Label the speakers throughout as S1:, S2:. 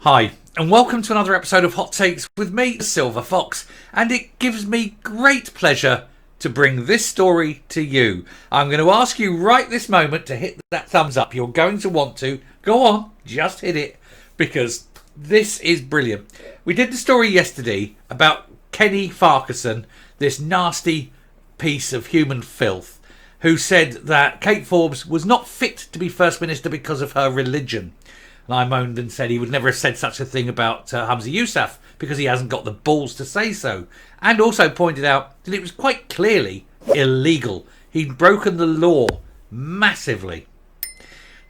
S1: Hi, and welcome to another episode of Hot Takes with me, Silver Fox, and it gives me great pleasure to bring this story to you. I'm going to ask you right this moment to hit that thumbs up. You're going to want to. Go on, just hit it, because this is brilliant. We did the story yesterday about Kenny Farquharson, this nasty piece of human filth, who said that Kate Forbes was not fit to be First Minister because of her religion. And I moaned and said he would never have said such a thing about Humza Yousaf because he hasn't got the balls to say so. And also pointed out that it was quite clearly illegal. He'd broken the law massively.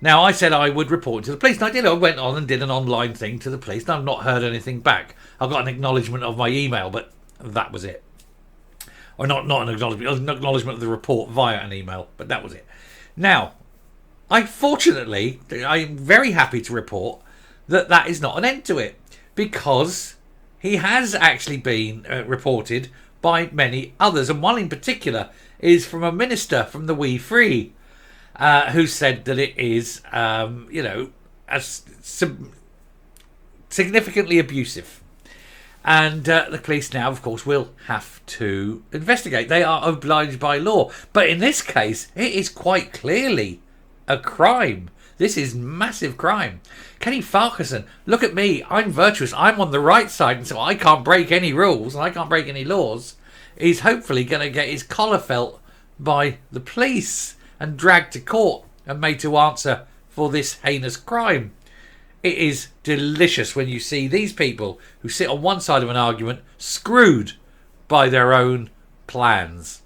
S1: Now, I said I would report to the police. And I did. I went on and did an online thing to the police. And I've not heard anything back. I got an acknowledgement of my email, but that was it. Or not an acknowledgement. An acknowledgement of the report via an email, but that was it. Now, I'm very happy to report that is not an end to it, because he has actually been reported by many others, and one in particular is from a minister from the We Free, who said that it is, significantly abusive. And the police now, of course, will have to investigate. They are obliged by law. But in this case, it is quite clearly a crime. This is massive crime. Kenny Farquharson, look at me. I'm virtuous. I'm on the right side, and so I can't break any rules and I can't break any laws. He's hopefully going to get his collar felt by the police and dragged to court and made to answer for this heinous crime. It is delicious when you see these people who sit on one side of an argument screwed by their own plans.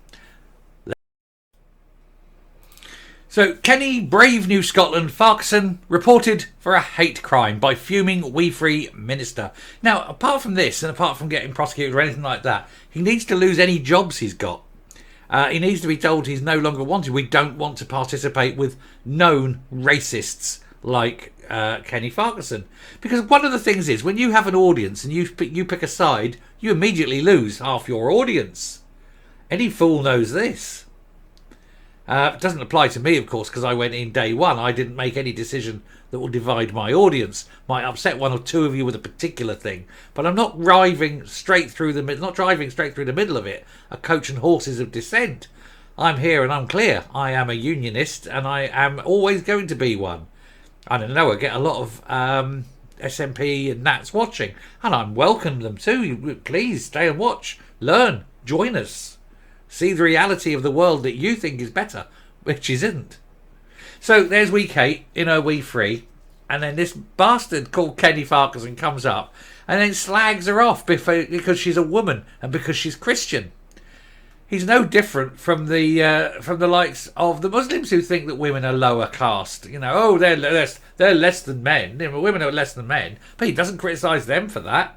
S1: So, Kenny Brave New Scotland Farquharson reported for a hate crime by fuming We Free minister. Now, apart from this, and apart from getting prosecuted or anything like that, he needs to lose any jobs he's got. He needs to be told he's no longer wanted. We don't want to participate with known racists like Kenny Farquharson. Because one of the things is, when you have an audience and you pick a side, you immediately lose half your audience. Any fool knows this. It doesn't apply to me, of course, because I went in day one. I didn't make any decision that will divide my audience. Might upset one or two of you with a particular thing, but I'm not driving straight through the middle of it. A coach and horses of dissent. I'm here and I'm clear. I am a unionist, and I am always going to be one. I don't know. I get a lot of SNP and Nats watching, and I welcome them too. Please stay and watch, learn, join us. See the reality of the world that you think is better, which isn't. So there's wee Kate in her We Free, and then this bastard called Kenny Farquharson comes up and then slags her off because she's a woman and because she's Christian. He's no different from the likes of the Muslims who think that women are lower caste. You know, they're less than men. Women are less than men, but he doesn't criticise them for that.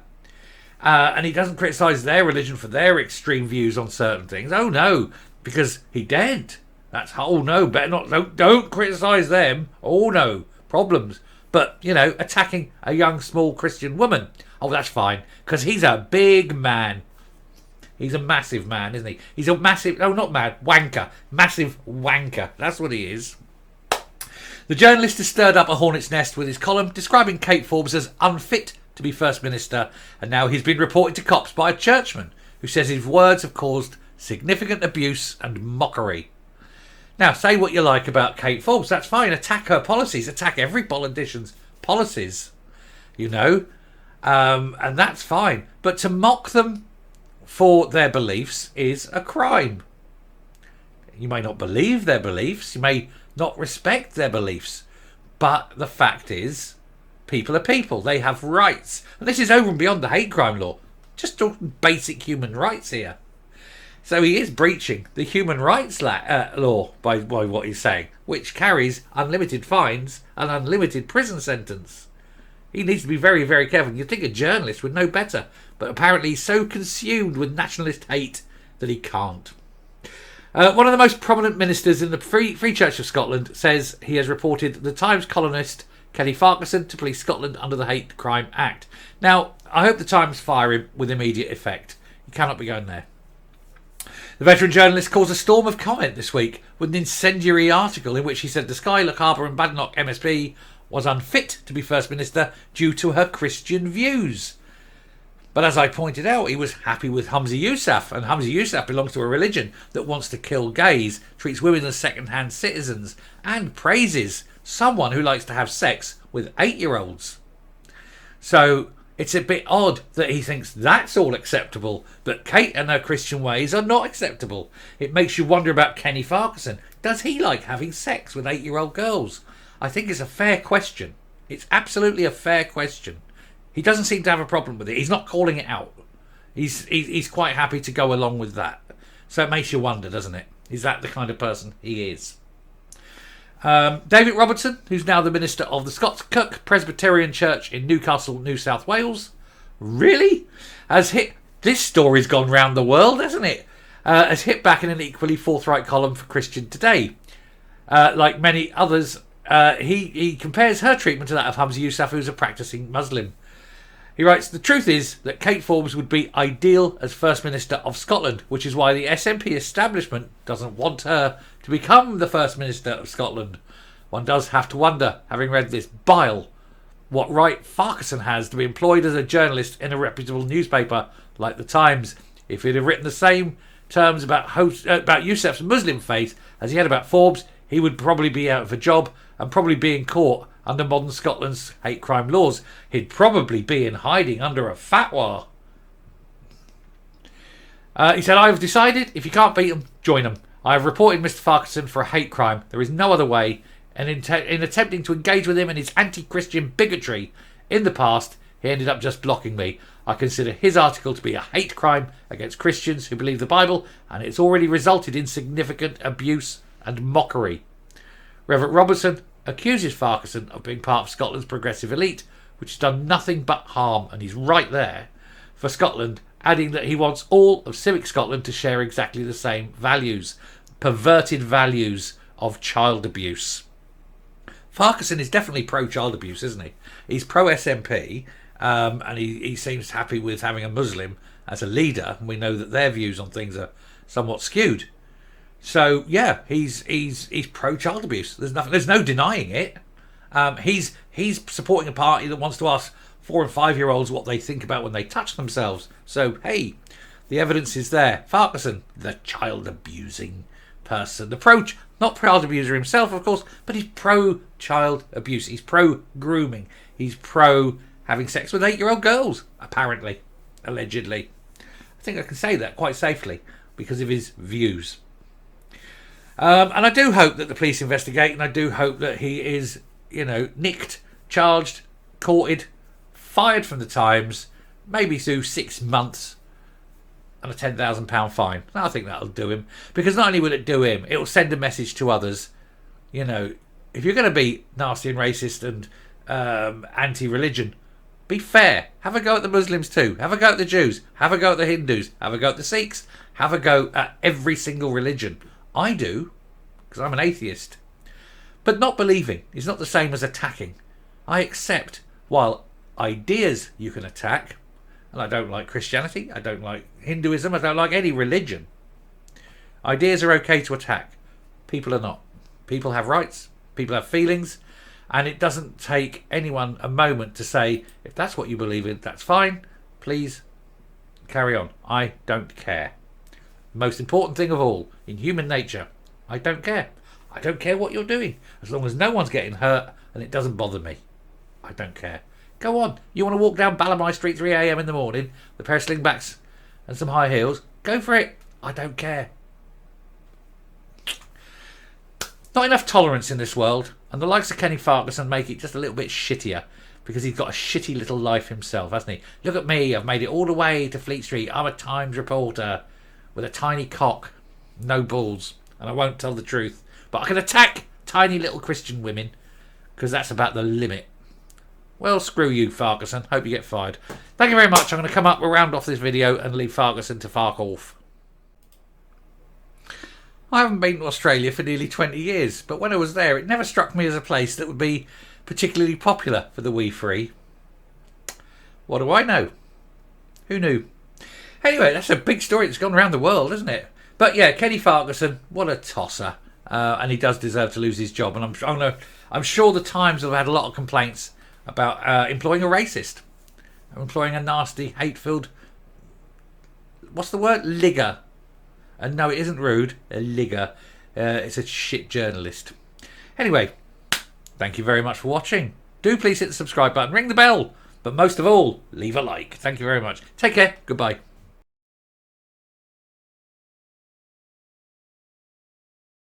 S1: And he doesn't criticise their religion for their extreme views on certain things. Oh no, because he dead. Better not. Don't criticise them. Oh no, problems. But attacking a young small Christian woman. Oh, that's fine, because he's a big man. He's a massive man, isn't he? He's a massive. Oh, not mad. Wanker. Massive wanker. That's what he is. The journalist has stirred up a hornet's nest with his column describing Kate Forbes as unfit to be First Minister, and now he's been reported to cops by a churchman who says his words have caused significant abuse and mockery. Now, say what you like about Kate Forbes, that's fine. Attack her policies, attack every politician's policies, and that's fine. But to mock them for their beliefs is a crime. You may not believe their beliefs, you may not respect their beliefs, but the fact is, people are people. They have rights. And this is over and beyond the hate crime law. Just talking basic human rights here. So he is breaching the human rights law by what he's saying, which carries unlimited fines and unlimited prison sentence. He needs to be very, very careful. You'd think a journalist would know better, but apparently he's so consumed with nationalist hate that he can't. One of the most prominent ministers in the Free Church of Scotland says he has reported the Times columnist Kenny Farquharson to Police Scotland under the Hate Crime Act. Now, I hope the Times fire him with immediate effect. He cannot be going there. The veteran journalist caused a storm of comment this week with an incendiary article in which he said the Skye, Lochaber and Badenoch MSP was unfit to be First Minister due to her Christian views. But as I pointed out, he was happy with Humza Yousaf, and Humza Yousaf belongs to a religion that wants to kill gays, treats women as second-hand citizens, and praises someone who likes to have sex with 8-year-olds. So it's a bit odd that he thinks that's all acceptable, but Kate and her Christian ways are not acceptable. It makes you wonder about Kenny Farquharson. Does he like having sex with 8-year-old girls? I think it's a fair question. It's absolutely a fair question. He doesn't seem to have a problem with it. He's not calling it out. He's quite happy to go along with that. So it makes you wonder, doesn't it? Is that the kind of person he is? David Robertson, who's now the minister of the Scots Cook Presbyterian Church in Newcastle, New South Wales, really has hit. This story's gone round the world, hasn't it? Has hit back in an equally forthright column for Christian Today. Like many others, he compares her treatment to that of Humza Yousaf, who's a practicing Muslim. He writes, "The truth is that Kate Forbes would be ideal as First Minister of Scotland, which is why the SNP establishment doesn't want her to become the First Minister of Scotland. One does have to wonder, having read this bile, what right Farquharson has to be employed as a journalist in a reputable newspaper like The Times. If he'd have written the same terms about Yousaf's Muslim faith as he had about Forbes, he would probably be out of a job and probably be in court under modern Scotland's hate crime laws. He'd probably be in hiding under a fatwa." He said, "I have decided if you can't beat them, join them. I have reported Mr Farquharson for a hate crime. There is no other way. And in attempting to engage with him and his anti-Christian bigotry in the past, he ended up just blocking me. I consider his article to be a hate crime against Christians who believe the Bible, and it's already resulted in significant abuse and mockery." Reverend Robertson accuses Farquharson of being part of Scotland's progressive elite, which has done nothing but harm, and he's right there, for Scotland, adding that he wants all of civic Scotland to share exactly the same values, perverted values of child abuse. Farquharson is definitely pro-child abuse, isn't he? He's pro-SNP, and he seems happy with having a Muslim as a leader, and we know that their views on things are somewhat skewed. So yeah, he's pro-child abuse. There's no denying it. He's supporting a party that wants to ask 4 and 5-year-olds what they think about when they touch themselves. So hey, the evidence is there. Farquharson, the child abusing person, not child abuser himself, of course, but he's pro-child abuse. He's pro-grooming. He's pro having sex with 8-year-old girls, apparently, allegedly. I think I can say that quite safely because of his views. And I do hope that the police investigate, and I do hope that he is, nicked, charged, courted, fired from the Times, maybe through 6 months and a £10,000 fine. I think that'll do him, because not only will it do him, it will send a message to others. If you're going to be nasty and racist and anti-religion, be fair. Have a go at the Muslims too. Have a go at the Jews. Have a go at the Hindus. Have a go at the Sikhs. Have a go at every single religion. I do, because I'm an atheist. But not believing is not the same as attacking. I accept, while ideas you can attack, and I don't like Christianity, I don't like Hinduism, I don't like any religion. Ideas are okay to attack. People are not. People have rights, people have feelings, and it doesn't take anyone a moment to say, if that's what you believe in, that's fine, please carry on. I don't care. Most important thing of all, in human nature, I don't care. I don't care what you're doing. As long as no one's getting hurt and it doesn't bother me, I don't care. Go on. You want to walk down Ballamy Street 3 a.m. in the morning with a pair of slingbacks and some high heels? Go for it. I don't care. Not enough tolerance in this world, and the likes of Kenny Farquharson make it just a little bit shittier, because he's got a shitty little life himself, hasn't he? Look at me. I've made it all the way to Fleet Street. I'm a Times reporter with a tiny cock, no balls, and I won't tell the truth. But I can attack tiny little Christian women, because that's about the limit. Well, screw you, Farquharson. Hope you get fired. Thank you very much. I'm going to come up, we'll round off this video and leave Farquharson to fark off. I haven't been to Australia for nearly 20 years, but when I was there, it never struck me as a place that would be particularly popular for the wee free. What do I know? Who knew? Anyway, that's a big story that's gone around the world, isn't it? But yeah, Kenny Farquharson, what a tosser. and he does deserve to lose his job. And I'm sure the Times have had a lot of complaints about employing a racist, employing a nasty, hate-filled, what's the word? Ligger. And no, it isn't rude. A ligger. It's a shit journalist. Anyway, thank you very much for watching. Do please hit the subscribe button, ring the bell, but most of all, leave a like. Thank you very much. Take care. Goodbye.